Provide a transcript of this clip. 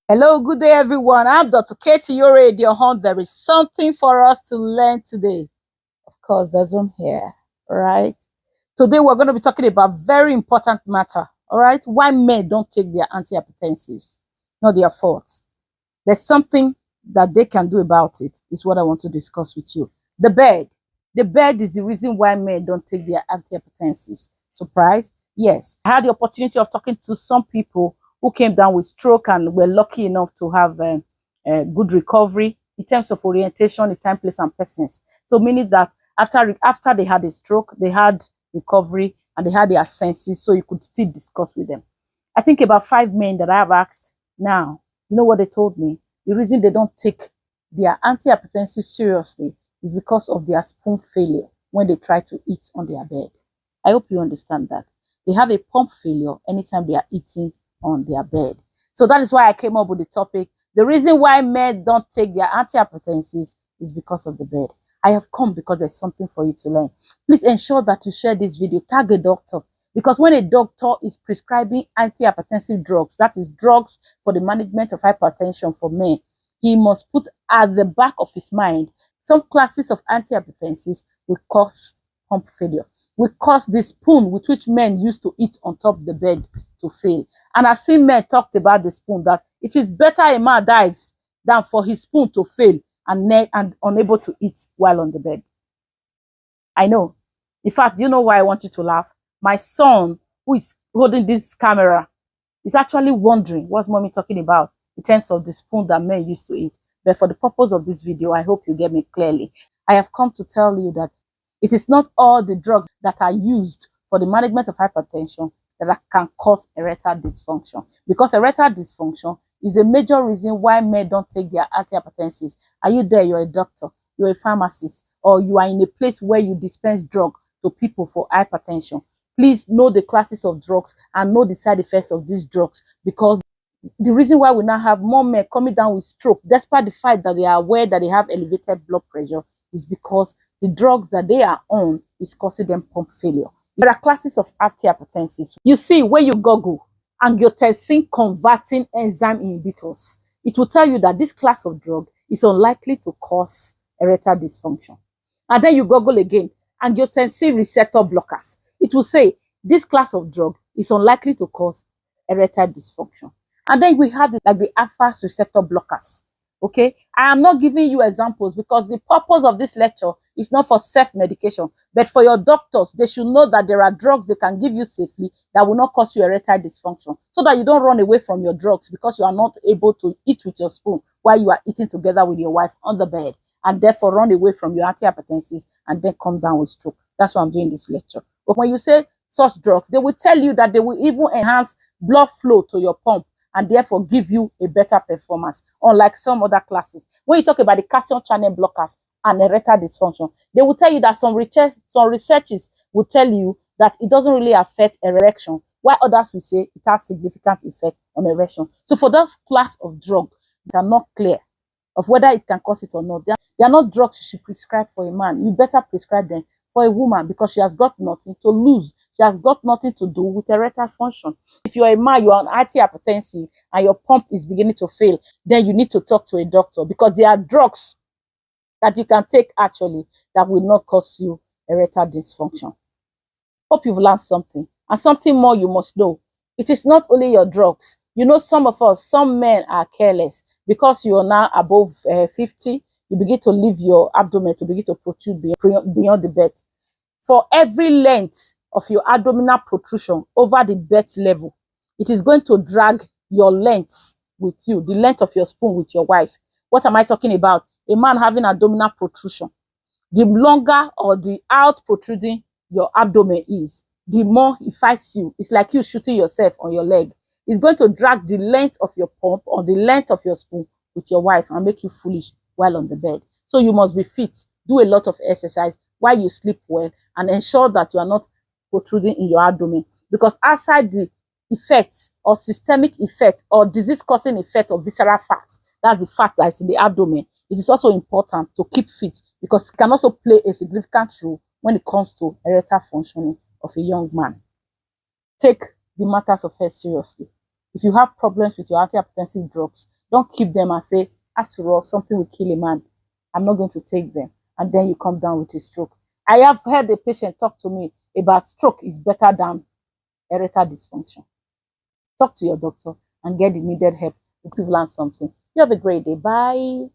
Hello, good day, everyone. I'm Dr. Katie, your radio hunt. There is something for us to learn today. Of course, there's one here, all right? Today, we're going to be talking about very important matter, all right? Why men don't take their antihypertensives, not their fault. There's something that they can do about it, is what I want to discuss with you. The bed. The bed is the reason why men don't take their antihypertensives. Surprise? Yes. I had the opportunity of talking to some people who came down with stroke and were lucky enough to have good recovery in terms of orientation, in time, place, and persons. So meaning that after they had a stroke, they had recovery and they had their senses, so you could still discuss with them. I think about 5 men that I have asked now, you know what they told me? The reason they don't take their antihypertensive seriously is because of their spoon failure when they try to eat on their bed. I hope you understand that. They have a pump failure anytime they are eating on their bed. So that is why I came up with the topic. The reason why men don't take their antihypertensives is because of the bed. I have come because there's something for you to learn. Please ensure that you share this video, tag a doctor, because when a doctor is prescribing antihypertensive drugs, that is drugs for the management of hypertension for men, he must put at the back of his mind some classes of antihypertensives will cause pump failure, will cause the spoon with which men used to eat on top of the bed to fail. And I've seen men talked about the spoon, that it is better a man dies than for his spoon to fail and unable to eat while on the bed. I know. In fact, do you know why I want you to laugh? My son, who is holding this camera, is actually wondering what's mommy talking about in terms of the spoon that men used to eat. But for the purpose of this video, I hope you get me clearly. I have come to tell you that it is not all the drugs that are used for the management of hypertension that can cause erectile dysfunction. Because erectile dysfunction is a major reason why men don't take their antihypertensives. Are you there? You're a doctor, you're a pharmacist, or you are in a place where you dispense drug to people for hypertension. Please know the classes of drugs and know the side effects of these drugs, because the reason why we now have more men coming down with stroke, despite the fact that they are aware that they have elevated blood pressure, is because the drugs that they are on is causing them pump failure. There are classes of antihypertensives. You see, when you Google angiotensin converting enzyme inhibitors, it will tell you that this class of drug is unlikely to cause erectile dysfunction. And then you Google again, angiotensin receptor blockers. It will say this class of drug is unlikely to cause erectile dysfunction. And then we have like the alpha receptor blockers. Okay, I am not giving you examples because the purpose of this lecture is not for self-medication, but for your doctors. They should know that there are drugs they can give you safely that will not cause you erectile dysfunction, so that you don't run away from your drugs because you are not able to eat with your spoon while you are eating together with your wife on the bed, and therefore run away from your antihypertensives and then come down with stroke. That's why I'm doing this lecture. But when you say such drugs, they will tell you that they will even enhance blood flow to your pump and therefore give you a better performance, unlike some other classes. When you talk about the calcium channel blockers and erectile dysfunction, they will tell you that some researches will tell you that it doesn't really affect erection, while others will say it has significant effect on erection. So for those class of drugs that are not clear of whether it can cause it or not, they are not drugs you should prescribe for a man. You better prescribe them for a woman, because she has got nothing to lose. She has got nothing to do with erectile function. If you're a man, you are on antihypertensive and your pump is beginning to fail, then you need to talk to a doctor, because there are drugs that you can take actually that will not cause you erectile dysfunction. Hope you've learned something. And something more you must know. It is not only your drugs. You know, some of us, some men are careless. Because you are now above 50, you begin to leave your abdomen to begin to protrude beyond the bed. For every length of your abdominal protrusion over the bed level, it is going to drag your length with you, the length of your spoon with your wife. What am I talking about? A man having abdominal protrusion. The longer or the out protruding your abdomen is, the more it fights you. It's like you shooting yourself on your leg. It's going to drag the length of your pump or the length of your spoon with your wife and make you foolish while on the bed. So you must be fit, do a lot of exercise while you sleep well, and ensure that you are not protruding in your abdomen. Because outside the effects or systemic effect or disease-causing effect of visceral fat, that's the fat that is in the abdomen, it is also important to keep fit, because it can also play a significant role when it comes to erectile functioning of a young man. Take the matters of health seriously. If you have problems with your antihypertensive drugs, Don't keep them and say, after all, something will kill a man. I'm not going to take them. And then you come down with a stroke. I have heard a patient talk to me about stroke is better than erectile dysfunction. Talk to your doctor and get the needed help if you've learned something. You have a great day. Bye.